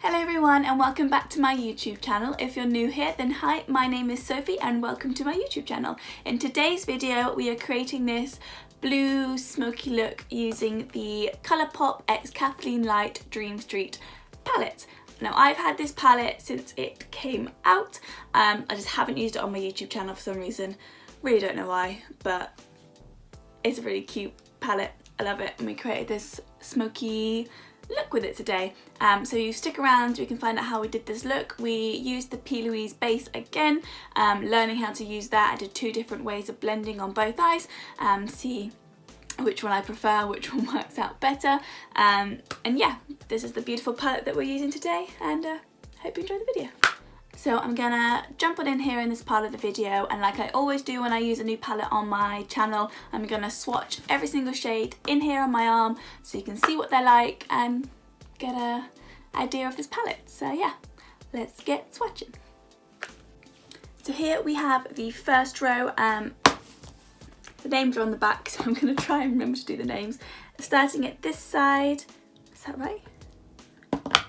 Hello everyone and welcome back to my YouTube channel. If you're new here, then hi, my name is Sophie and welcome to my YouTube channel. In today's video we are creating this blue smoky look using the Colourpop x Kathleen Light Dream Street palette. Now I've had this palette since it came out. I just haven't used it on my YouTube channel for some reason. Really don't know why, but it's a really cute palette. I love it, and we created this smoky look with it today. So you stick around, we can find out how we did this look. We used the P. Louise base again, learning how to use that. I did two different ways of blending on both eyes, see which one I prefer, which one works out better. And yeah, this is the beautiful palette that we're using today, and hope you enjoy the video. So I'm gonna jump on in here in this part of the video, and like I always do when I use a new palette on my channel, I'm gonna swatch every single shade in here on my arm so you can see what they're like and get an idea of this palette. So yeah, let's get swatching. So here we have the first row. The names are on the back, so I'm gonna try and remember to do the names. Starting at this side, is that right?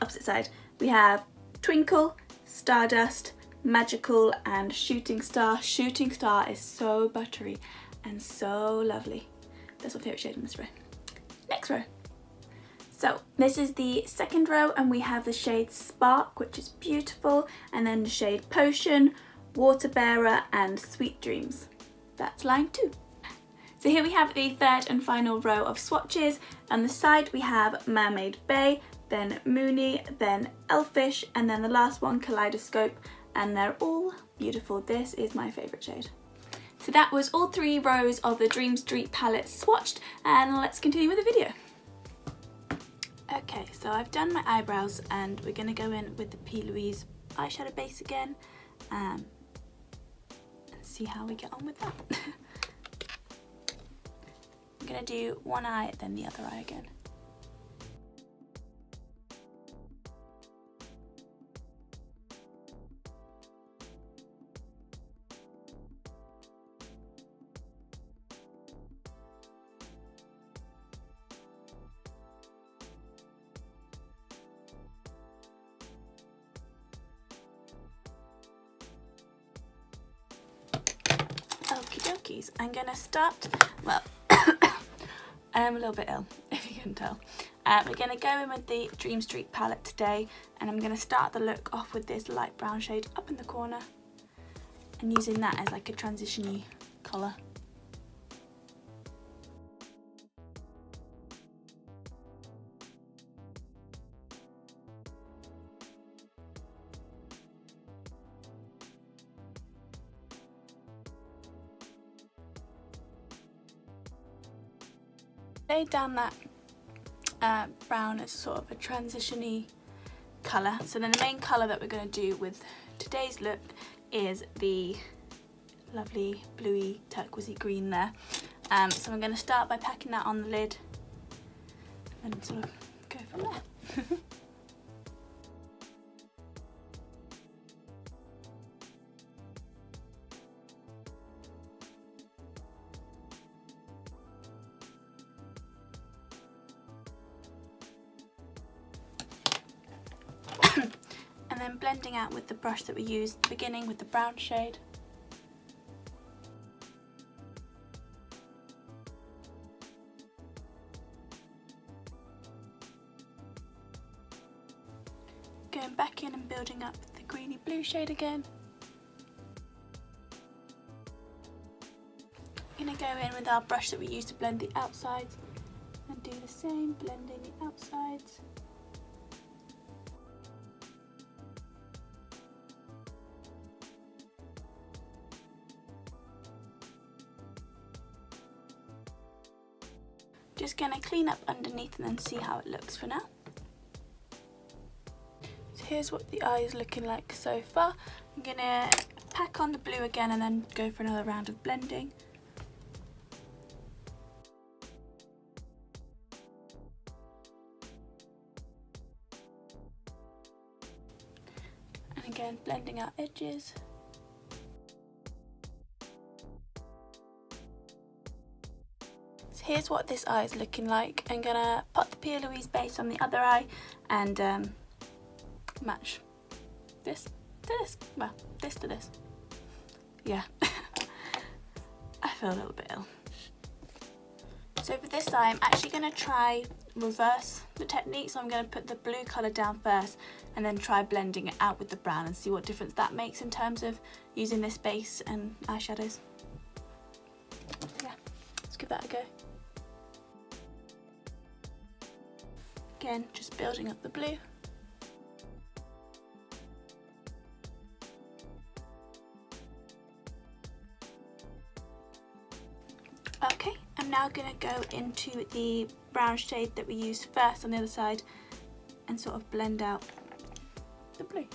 Opposite side, we have Twinkle, Stardust, Magical and Shooting Star. Shooting Star is so buttery and so lovely. That's my favourite shade in this row. Next row. So this is the second row, and we have the shade Spark, which is beautiful, and then the shade Potion, Water Bearer and Sweet Dreams. That's line 2. So here we have the third and final row of swatches. On the side we have Mermaid Bay, then Moony, then Elfish, and then the last one, Kaleidoscope, and they're all beautiful. This is my favourite shade. So that was all 3 rows of the Dream Street palette swatched, and let's continue with the video. Okay, so I've done my eyebrows and we're going to go in with the P. Louise eyeshadow base again and see how we get on with that. I'm going to do one eye, then the other eye again. Okie dokies, I'm gonna start, well, I'm a little bit ill, if you can tell. We're gonna go in with the Dream Street palette today, and I'm gonna start the look off with this light brown shade up in the corner, and using that as like a transition-y colour. Laid down that brown as sort of a transition-y colour. So then the main colour that we're going to do with today's look is the lovely bluey turquoisey green there. So I'm going to start by packing that on the lid and sort of go from there. And then blending out with the brush that we used at the beginning with the brown shade. Going back in and building up the greeny blue shade again. We're going to go in with our brush that we used to blend the outsides and do the same, blending the outsides. Just going to clean up underneath and then see how it looks for now. So here's what the eye is looking like so far. I'm going to pack on the blue again and then go for another round of blending. And again, blending out edges. Here's what this eye is looking like. I'm gonna put the P. Louise base on the other eye and match this to this. Well, this to this. Yeah. I feel a little bit ill. So for this eye, I'm actually going to try reverse the technique. So I'm going to put the blue colour down first and then try blending it out with the brown and see what difference that makes in terms of using this base and eyeshadows. Yeah, let's give that a go. Again, just building up the blue. Okay, I'm now going to go into the brown shade that we used first on the other side and sort of blend out the blue.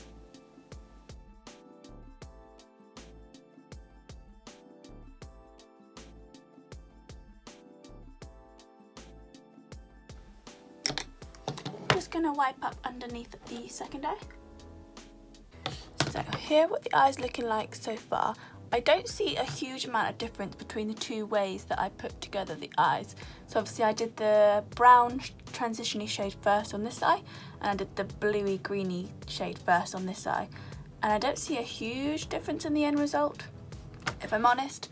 Just going to wipe up underneath the second eye. So here what the eye's looking like so far. I don't see a huge amount of difference between the two ways that I put together the eyes. So obviously I did the brown transition-y shade first on this eye, and I did the bluey greeny shade first on this eye. And I don't see a huge difference in the end result, if I'm honest.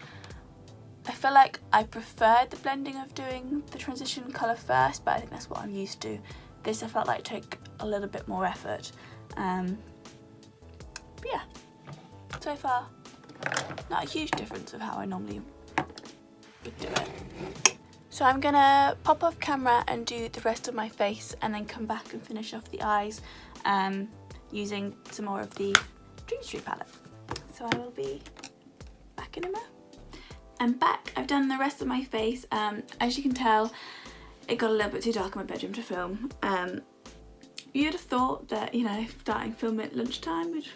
I feel like I preferred the blending of doing the transition colour first, but I think that's what I'm used to. This I felt like took a little bit more effort. But yeah, so far, not a huge difference of how I normally would do it. So I'm gonna pop off camera and do the rest of my face and then come back and finish off the eyes using some more of the Dream Street palette. So I will be back in a moment. I'm back. I've done the rest of my face. As you can tell, it got a little bit too dark in my bedroom to film. You'd have thought that, you know, starting film at lunchtime would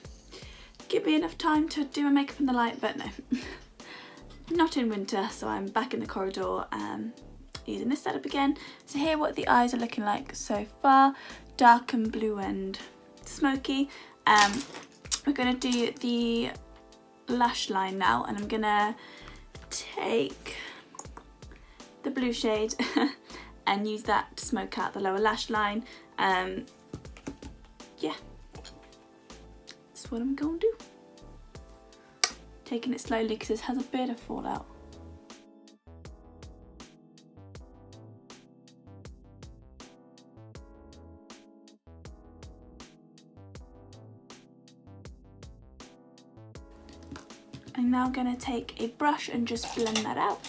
give me enough time to do my makeup in the light, but no. Not in winter, so I'm back in the corridor using this setup again. So here what the eyes are looking like so far, dark and blue and smoky. We're going to do the lash line now, and I'm going to take the blue shade and use that to smoke out the lower lash line. Yeah, that's what I'm going to do. Taking it slowly because this has a bit of fallout. I'm now going to take a brush and just blend that out.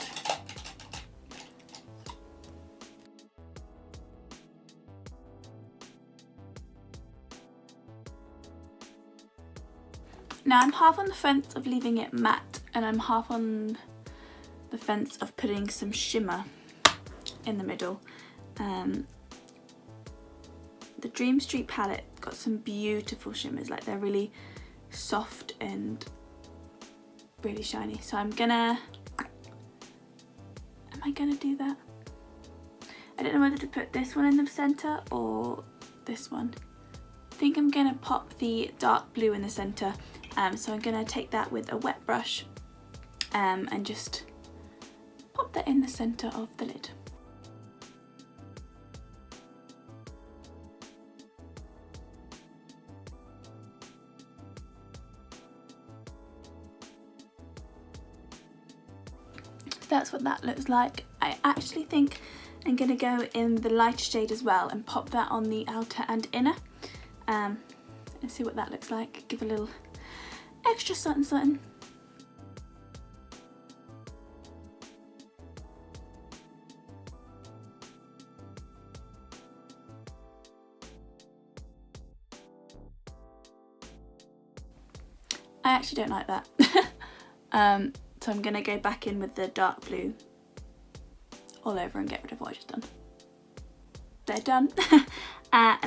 Now I'm half on the fence of leaving it matte, and I'm half on the fence of putting some shimmer in the middle. The Dream Street palette got some beautiful shimmers, like they're really soft and really shiny. So am I gonna do that? I don't know whether to put this one in the center or this one. I think I'm gonna pop the dark blue in the center. So I'm gonna take that with a wet brush and just pop that in the center of the lid. So that's what that looks like. I actually think I'm gonna go in the lighter shade as well and pop that on the outer and inner and see what that looks like. Give a little extra something. I actually don't like that. So I'm gonna go back in with the dark blue all over and get rid of what I just done. They're done. I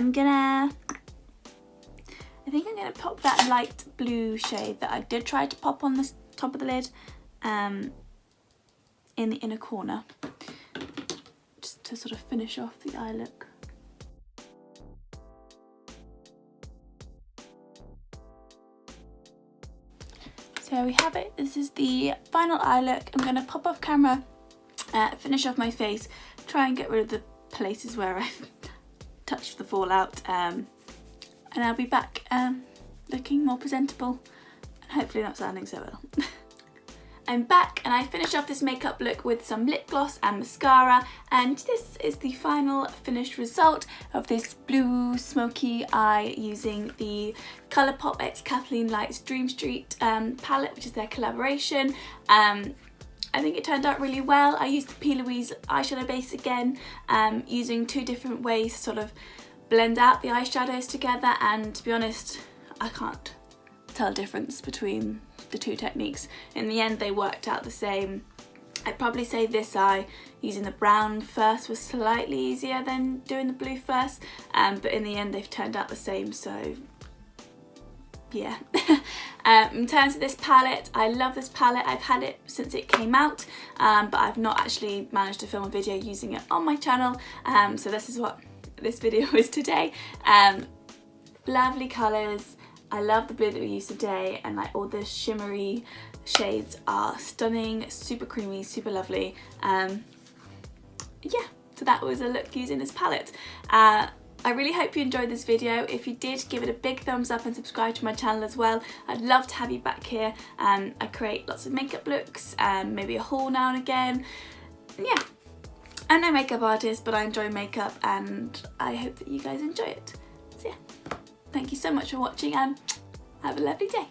think I'm going to pop that light blue shade that I did try to pop on the top of the lid in the inner corner, just to sort of finish off the eye look. So there we have it. This is the final eye look. I'm going to pop off camera, finish off my face, try and get rid of the places where I've touched the fallout, and and I'll be back looking more presentable and hopefully not sounding so ill. I'm back and I finished off this makeup look with some lip gloss and mascara, and this is the final finished result of this blue smoky eye using the Colourpop x Kathleen Lights Dream Street palette, which is their collaboration. I think it turned out really well. I used the P. Louise eyeshadow base again, using two different ways to sort of blend out the eyeshadows together, and to be honest, I can't tell a difference between the two techniques. In the end they worked out the same. I'd probably say this eye using the brown first was slightly easier than doing the blue first, but in the end they've turned out the same, so yeah. In terms of this palette, I love this palette. I've had it since it came out, but I've not actually managed to film a video using it on my channel, so this is what this video is today. Lovely colours. I love the blue that we used today, and like all the shimmery shades are stunning, super creamy, super lovely. Yeah, so that was a look using this palette. I really hope you enjoyed this video. If you did, give it a big thumbs up and subscribe to my channel as well. I'd love to have you back here. I create lots of makeup looks, maybe a haul now and again. Yeah, I'm no makeup artist, but I enjoy makeup and I hope that you guys enjoy it. So yeah. Thank you so much for watching and have a lovely day.